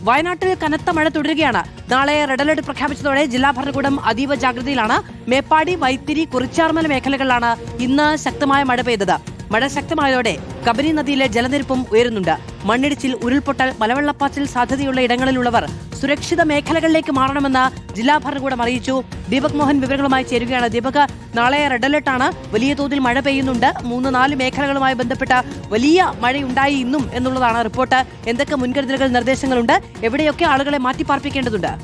വയനാട്ടിൽ കനത്ത മഴ തുടരുകയാണ്. നാളെ റെഡ് അലർട്ട് പ്രഖ്യാപിച്ചതോടെ ജില്ലാ ഭരണകൂടം അതീവ ജാഗ്രതയിലാണ്. മേപ്പാടി, വൈത്തിരി, കുറിച്ചാർമല മേഖലകളിലാണ് ഇന്ന് ശക്തമായ മഴ പെയ്തത്. മഴ ശക്തമായതോടെ കബനി നദിയിലെ ജലനിരപ്പും ഉയരുന്നുണ്ട്. മണ്ണിടിച്ചിൽ, ഉരുൾപൊട്ടൽ, മലവെള്ളപ്പാച്ചിൽ സാധ്യതയുള്ള ഇടങ്ങളിലുള്ളവർ സുരക്ഷിത മേഖലകളിലേക്ക് മാറണമെന്ന് ജില്ലാ ഭരണകൂടം അറിയിച്ചു. ദീപക് മോഹൻ വിവരങ്ങളുമായി ചേരുകയാണ്. ദീപക്, നാളെ റെഡ് അലർട്ടാണ്. വലിയ തോതിൽ മഴ പെയ്യുന്നുണ്ട്. 3-4 മേഖലകളുമായി ബന്ധപ്പെട്ട വലിയ മഴയുണ്ടായി ഇന്നും എന്നുള്ളതാണ് റിപ്പോർട്ട്. എന്തൊക്കെ മുൻകരുതലുകൾ, നിർദ്ദേശങ്ങളുണ്ട്? എവിടെയൊക്കെ ആളുകളെ മാറ്റിപ്പാർപ്പിക്കേണ്ടതുണ്ട്?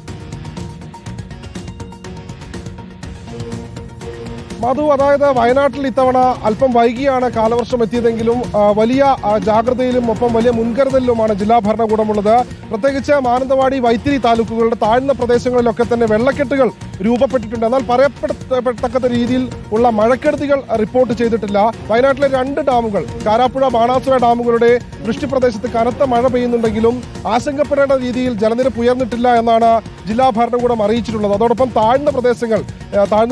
മധു, അതായത് വയനാട്ടിൽ ഇത്തവണ അല്പം വൈകിയാണ് കാലവർഷം എത്തിയതെങ്കിലും വലിയ ജാഗ്രതയിലും ഒപ്പം വലിയ മുൻകരുതലിലുമാണ് ജില്ലാ ഭരണകൂടമുള്ളത്. പ്രത്യേകിച്ച് മാനന്തവാടി, വൈത്തിരി താലൂക്കുകളുടെ താഴ്ന്ന പ്രദേശങ്ങളിലൊക്കെ തന്നെ വെള്ളക്കെട്ടുകൾ രൂപപ്പെട്ടിട്ടുണ്ട്. എന്നാൽ പറയപ്പെട്ടത്തക്ക രീതിയിൽ ഉള്ള മഴക്കെടുതികൾ റിപ്പോർട്ട് ചെയ്തിട്ടില്ല. വയനാട്ടിലെ 2 ഡാമുകൾ, കാരാപ്പുഴ, ബാണാസുര ഡാമുകളുടെ വൃഷ്ടിപ്രദേശത്ത് കനത്ത മഴ പെയ്യുന്നുണ്ടെങ്കിലും ആശങ്കപ്പെടേണ്ട രീതിയിൽ ജലനിരപ്പ് ഉയർന്നിട്ടില്ല എന്നാണ് ജില്ലാ ഭരണകൂടം അറിയിച്ചിട്ടുള്ളത്. അതോടൊപ്പം താഴ്ന്ന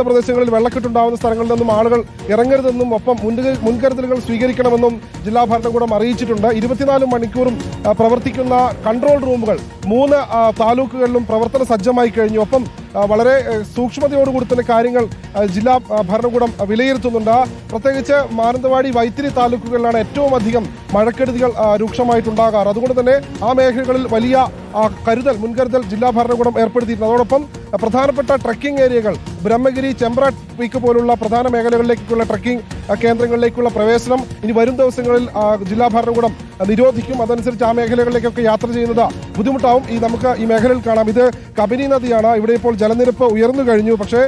പ്രദേശങ്ങളിൽ വെള്ളക്കെട്ടുണ്ടാകുന്ന സ്ഥലങ്ങളിൽ നിന്നും ആളുകൾ ഇറങ്ങരുതെന്നും ഒപ്പം മുൻകരുതലുകൾ സ്വീകരിക്കണമെന്നും ജില്ലാ ഭരണകൂടം അറിയിച്ചിട്ടുണ്ട്. 24 മണിക്കൂറും പ്രവർത്തിക്കുന്ന കൺട്രോൾ റൂമുകൾ 3 താലൂക്കുകളിലും പ്രവർത്തന സജ്ജമായി കഴിഞ്ഞു. ഒപ്പം വളരെ സൂക്ഷ്മതയോടുകൂടി തന്നെ കാര്യങ്ങൾ ജില്ലാ ഭരണകൂടം വിലയിരുത്തുന്നുണ്ട്. പ്രത്യേകിച്ച് മാനന്തവാടി, വൈത്തിരി താലൂക്കുകളിലാണ് ഏറ്റവും അധികം മഴക്കെടുതികൾ രൂക്ഷമായിട്ടുണ്ടാകാറ്. അതുകൊണ്ട് തന്നെ ആ മേഖലകളിൽ വലിയ മുൻകരുതൽ ജില്ലാ ഭരണകൂടം ഏർപ്പെടുത്തിയിട്ടുണ്ട്. അതോടൊപ്പം പ്രധാനപ്പെട്ട ട്രക്കിംഗ് ഏരിയകൾ, ബ്രഹ്മഗിരി, ചെമ്പ്ര പീക്ക് പോലുള്ള പ്രധാന മേഖലകളിലേക്കുള്ള ട്രക്കിംഗ് കേന്ദ്രങ്ങളിലേക്കുള്ള പ്രവേശനം ഇനി വരും ദിവസങ്ങളിൽ ജില്ലാ ഭരണകൂടം നിരോധിക്കും. അതനുസരിച്ച് ആ മേഖലകളിലേക്കൊക്കെ യാത്ര ചെയ്യുന്നത് ബുദ്ധിമുട്ടാവും. നമുക്ക് ഈ മേഖലയിൽ കാണാം, ഇത് കബനി നദിയാണ്. ഇവിടെ ഇപ്പോൾ ജലനിരപ്പ് ഉയർന്നു കഴിഞ്ഞു. പക്ഷേ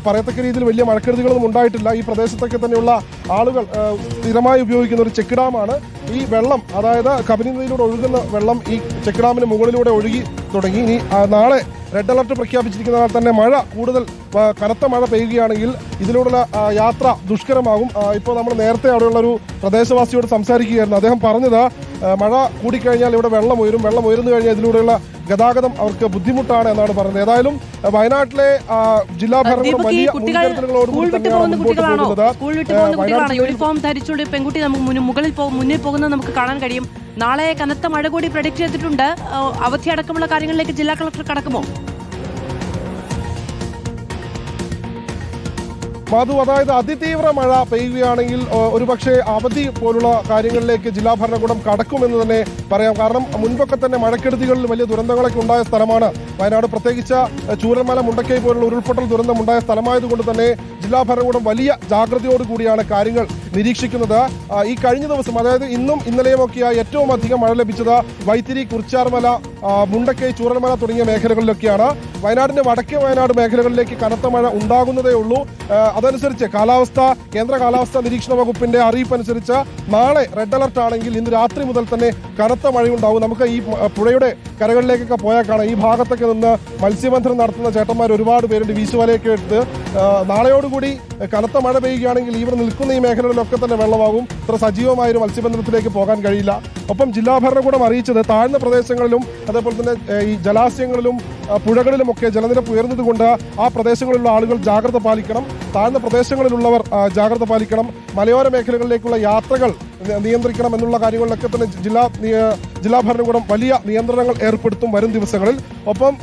പറയത്തക്ക രീതിയിൽ വലിയ മഴക്കെടുതികളൊന്നും ഉണ്ടായിട്ടില്ല. ഈ പ്രദേശത്തൊക്കെ തന്നെയുള്ള ആളുകൾ സ്ഥിരമായി ഉപയോഗിക്കുന്ന ഒരു ചെക്ക് ഡാമാണ്. ഈ വെള്ളം, അതായത് കബനി നദിയിലൂടെ ഒഴുകുന്ന വെള്ളം ഈ ചെക്ക് ഡാമിന് മുകളിലൂടെ ഒഴുകി തുടങ്ങി. ഇനി നാളെ റെഡ് അലർട്ട് പ്രഖ്യാപിച്ചിരിക്കുന്നതിനാൽ തന്നെ കൂടുതൽ കനത്ത മഴ പെയ്യുകയാണെങ്കിൽ ഇതിലൂടെയുള്ള യാത്ര ദുഷ്കരമാകും. ഇപ്പോൾ നമ്മൾ നേരത്തെ അവിടെയുള്ള ഒരു പ്രദേശവാസിയോട് സംസാരിക്കുകയായിരുന്നു. അദ്ദേഹം പറഞ്ഞത് മഴ കൂടിക്കഴിഞ്ഞാൽ ഇവിടെ വെള്ളം ഉയർന്നു കഴിഞ്ഞാൽ ഇതിലൂടെയുള്ള ഗതാഗതം അവർക്ക് ബുദ്ധിമുട്ടാണ് എന്നാണ് പറഞ്ഞത്. ഏതായാലും വയനാട്ടിലെ ജില്ലാ ഭരണകൂടം വലിയ മുൻകരുതലുകളോടുകൂടി തന്നെയാണ് മുൻപോട്ട് പോകുന്നത്. യൂണിഫോം ധരിച്ചുകൊണ്ട് പെൺകുട്ടി മുന്നിൽ പോകുന്നത് നമുക്ക് കാണാൻ കഴിയും. നാളെ കനത്ത മഴ കൂടി പ്രഡിക്ട് ചെയ്തിട്ടുണ്ട്. അവധി അടക്കമുള്ള കാര്യങ്ങളിലേക്ക് ജില്ലാ കളക്ടർ കടക്കുമോ? മധു, അതായത് അതിതീവ്ര മഴ പെയ്യുകയാണെങ്കിൽ ഒരുപക്ഷെ അവധി പോലുള്ള കാര്യങ്ങളിലേക്ക് ജില്ലാ ഭരണകൂടം കടക്കുമെന്ന് തന്നെ പറയാം. കാരണം മുൻപൊക്കെ തന്നെ മഴക്കെടുതികളിൽ വലിയ ദുരന്തങ്ങളൊക്കെ ഉണ്ടായ സ്ഥലമാണ് വയനാട്. പ്രത്യേകിച്ച് ചൂരൽമല, മുണ്ടക്കൈ പോലുള്ള ഉരുൾപൊട്ടൽ ദുരന്തം ഉണ്ടായ സ്ഥലമായതുകൊണ്ട് തന്നെ ജില്ലാ ഭരണകൂടം വലിയ ജാഗ്രതയോടുകൂടിയാണ് കാര്യങ്ങൾ നിരീക്ഷിക്കുന്നത്. ഈ കഴിഞ്ഞ ദിവസം, അതായത് ഇന്നും ഇന്നലെയുമൊക്കെയായി ഏറ്റവും അധികം മഴ ലഭിച്ചത് വൈത്തിരി, കുറിച്ചാർമല, മുണ്ടക്കൈ, ചൂരൽമല തുടങ്ങിയ മേഖലകളിലൊക്കെയാണ്. വയനാടിന്റെ വടക്കേ വയനാട് മേഖലകളിലേക്ക് കനത്ത മഴ ഉണ്ടാകുന്നതേ ഉള്ളൂ. അതനുസരിച്ച് കേന്ദ്ര കാലാവസ്ഥാ നിരീക്ഷണ വകുപ്പിന്റെ അറിയിപ്പ് അനുസരിച്ച് നാളെ റെഡ് അലർട്ട് ആണെങ്കിൽ ഇന്ന് രാത്രി മുതൽ തന്നെ കനത്ത മഴയുണ്ടാവും. നമുക്ക് ഈ പുഴയുടെ കരകളിലേക്കൊക്കെ പോയാൽ കാണാം, ഈ ഭാഗത്തൊക്കെ നിന്ന് മത്സ്യബന്ധനം നടത്തുന്ന ചേട്ടന്മാർ ഒരുപാട് പേരുണ്ട്. വീശുവലയൊക്കെ എടുത്ത് നാളെയോടുകൂടി കനത്ത മഴ പെയ്യുകയാണെങ്കിൽ ഇവിടെ നിൽക്കുന്ന ഈ മേഖലകളിലൊക്കെ തന്നെ വെള്ളമാകും. ഇത്ര സജീവമായൊരു മത്സ്യബന്ധനത്തിലേക്ക് പോകാൻ കഴിയില്ല. ഒപ്പം ജില്ലാ ഭരണകൂടം അറിയിച്ചത് താഴ്ന്ന പ്രദേശങ്ങളിലും അതേപോലെ തന്നെ ഈ ജലാശയങ്ങളിലും പുഴകളിലുമൊക്കെ ജലനിരപ്പ് ഉയർന്നതുകൊണ്ട് ആ പ്രദേശങ്ങളിലുള്ള ആളുകൾ ജാഗ്രത പാലിക്കണം. താഴ്ന്ന പ്രദേശങ്ങളിലുള്ളവർ ജാഗ്രത പാലിക്കണം. മലയോര മേഖലകളിലേക്കുള്ള യാത്രകൾ നിയന്ത്രിക്കണം എന്നുള്ള കാര്യങ്ങളിലൊക്കെ തന്നെ ജില്ലാ ഭരണകൂടം വലിയ നിയന്ത്രണങ്ങൾ ഏർപ്പെടുത്തും വരും ദിവസങ്ങളിൽ. ഒപ്പം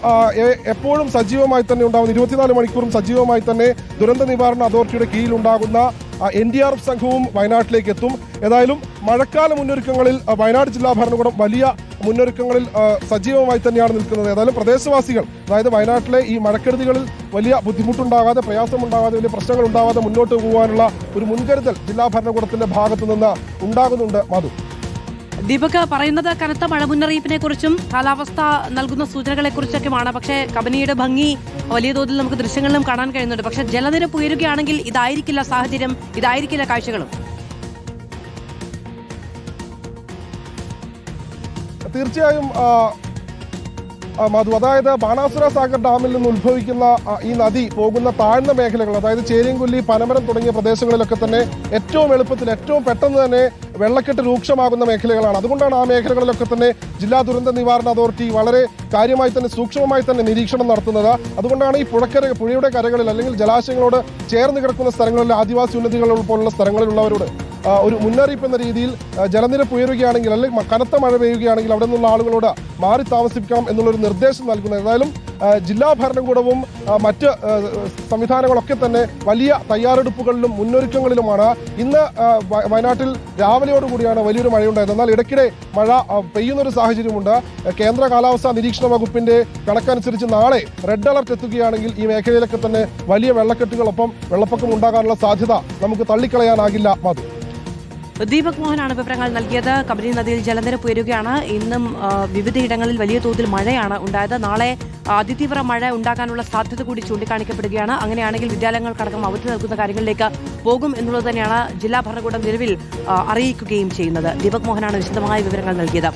എപ്പോഴും സജീവമായി തന്നെ ഉണ്ടാകുന്ന 24 മണിക്കൂറും സജീവമായി തന്നെ ദുരന്ത നിവാരണ അതോറിറ്റിയുടെ കീഴിലുണ്ടാകുന്ന NDRF സംഘവും വയനാട്ടിലേക്ക് എത്തും. ഏതായാലും മഴക്കാല മുന്നൊരുക്കങ്ങളിൽ വയനാട് ജില്ലാ ഭരണകൂടം വലിയ മുന്നൊരുക്കങ്ങളിൽ സജീവമായി തന്നെയാണ് നിൽക്കുന്നത്. ഏതായാലും പ്രദേശവാസികൾ, അതായത് വയനാട്ടിലെ ഈ മഴക്കെടുതികളിൽ വലിയ ബുദ്ധിമുട്ടുണ്ടാകാതെ, പ്രയാസമുണ്ടാകാതെ, വലിയ പ്രശ്നങ്ങൾ ഉണ്ടാകാതെ മുന്നോട്ട് പോകാനുള്ള ഒരു മുൻകരുതൽ ജില്ലാ ഭരണകൂടത്തിന്റെ ഭാഗത്തു നിന്ന് ഉണ്ടാകുന്നുണ്ട്. മധു, ദീപക് പറയുന്നത് കനത്ത മഴ മുന്നറിയിപ്പിനെ കുറിച്ചും കാലാവസ്ഥ നൽകുന്ന സൂചനകളെ കുറിച്ചൊക്കെയാണ്. പക്ഷേ കബനിയുടെ ഭംഗി വലിയ തോതിൽ നമുക്ക് ദൃശ്യങ്ങളിലും കാണാൻ കഴിയുന്നുണ്ട്. പക്ഷേ ജലനിരപ്പ് ഉയരുകയാണെങ്കിൽ ഇതായിരിക്കില്ല സാഹചര്യം, ഇതായിരിക്കില്ല കാഴ്ചകളും. തീർച്ചയായും മധു, അതായത് ബാണാസുര സാഗർ ഡാമിൽ നിന്ന് ഉത്ഭവിക്കുന്ന ഈ നദി പോകുന്ന താഴ്ന്ന മേഖലകൾ, അതായത് ചേരിയൻകൊല്ലി, പനമരം തുടങ്ങിയ പ്രദേശങ്ങളിലൊക്കെ തന്നെ ഏറ്റവും എളുപ്പത്തിൽ, ഏറ്റവും പെട്ടെന്ന് തന്നെ വെള്ളക്കെട്ട് രൂക്ഷമാകുന്ന മേഖലകളാണ്. അതുകൊണ്ടാണ് ആ മേഖലകളിലൊക്കെ തന്നെ ജില്ലാ ദുരന്ത നിവാരണ അതോറിറ്റി വളരെ കാര്യമായി തന്നെ സൂക്ഷ്മമായി തന്നെ നിരീക്ഷണം നടത്തുന്നത്. അതുകൊണ്ടാണ് ഈ പുഴയുടെ കരകളിൽ അല്ലെങ്കിൽ ജലാശയങ്ങളോട് ചേർന്ന് കിടക്കുന്ന സ്ഥലങ്ങളിൽ ആദിവാസി ഉന്നതികൾ പോലുള്ള സ്ഥലങ്ങളിലുള്ളവരോട് ഒരു മുന്നറിയിപ്പ് എന്ന രീതിയിൽ ജലനിരപ്പ് ഉയരുകയാണെങ്കിൽ അല്ലെങ്കിൽ കനത്ത മഴ പെയ്യുകയാണെങ്കിൽ അവിടെ നിന്നുള്ള ആളുകളോട് മാറി താമസിക്കണം എന്നുള്ളൊരു നിർദ്ദേശം നൽകുന്നത്. ഏതായാലും ജില്ലാ ഭരണകൂടവും മറ്റ് സംവിധാനങ്ങളൊക്കെ തന്നെ വലിയ തയ്യാറെടുപ്പുകളിലും മുന്നൊരുക്കങ്ങളിലുമാണ്. ഇന്ന് വയനാട്ടിൽ രാവിലെയോടുകൂടിയാണ് വലിയൊരു മഴയുണ്ടായത്. എന്നാൽ ഇടയ്ക്കിടെ മഴ പെയ്യുന്നൊരു സാഹചര്യമുണ്ട്. കേന്ദ്ര കാലാവസ്ഥാ നിരീക്ഷണ വകുപ്പിന്റെ കണക്കനുസരിച്ച് നാളെ റെഡ് അലർട്ട് എത്തുകയാണെങ്കിൽ ഈ മേഖലയിലൊക്കെ തന്നെ വലിയ വെള്ളക്കെട്ടുകളൊപ്പം വെള്ളപ്പൊക്കം ഉണ്ടാകാനുള്ള സാധ്യത നമുക്ക് തള്ളിക്കളയാനാകില്ല. മധു. ദീപക് മോഹനാണ് വിവരങ്ങൾ നൽകിയത്. കബനി നദിയിൽ ജലനിരപ്പ് ഉയരുകയാണ്. ഇന്നും വിവിധയിടങ്ങളിൽ വലിയ തോതിൽ മഴയാണ് ഉണ്ടായത്. നാളെ അതിതീവ്ര മഴ ഉണ്ടാകാനുള്ള സാധ്യത കൂടി ചൂണ്ടിക്കാണിക്കപ്പെടുകയാണ്. അങ്ങനെയാണെങ്കിൽ വിദ്യാലയങ്ങൾക്കടക്കം അവധി നൽകുന്ന കാര്യങ്ങളിലേക്ക് പോകും എന്നുള്ളത് തന്നെയാണ് ജില്ലാ ഭരണകൂടം നിലവിൽ അറിയിക്കുകയും ചെയ്യുന്നത്. ദീപക് മോഹനാണ് വിശദമായ വിവരങ്ങൾ നൽകിയത്.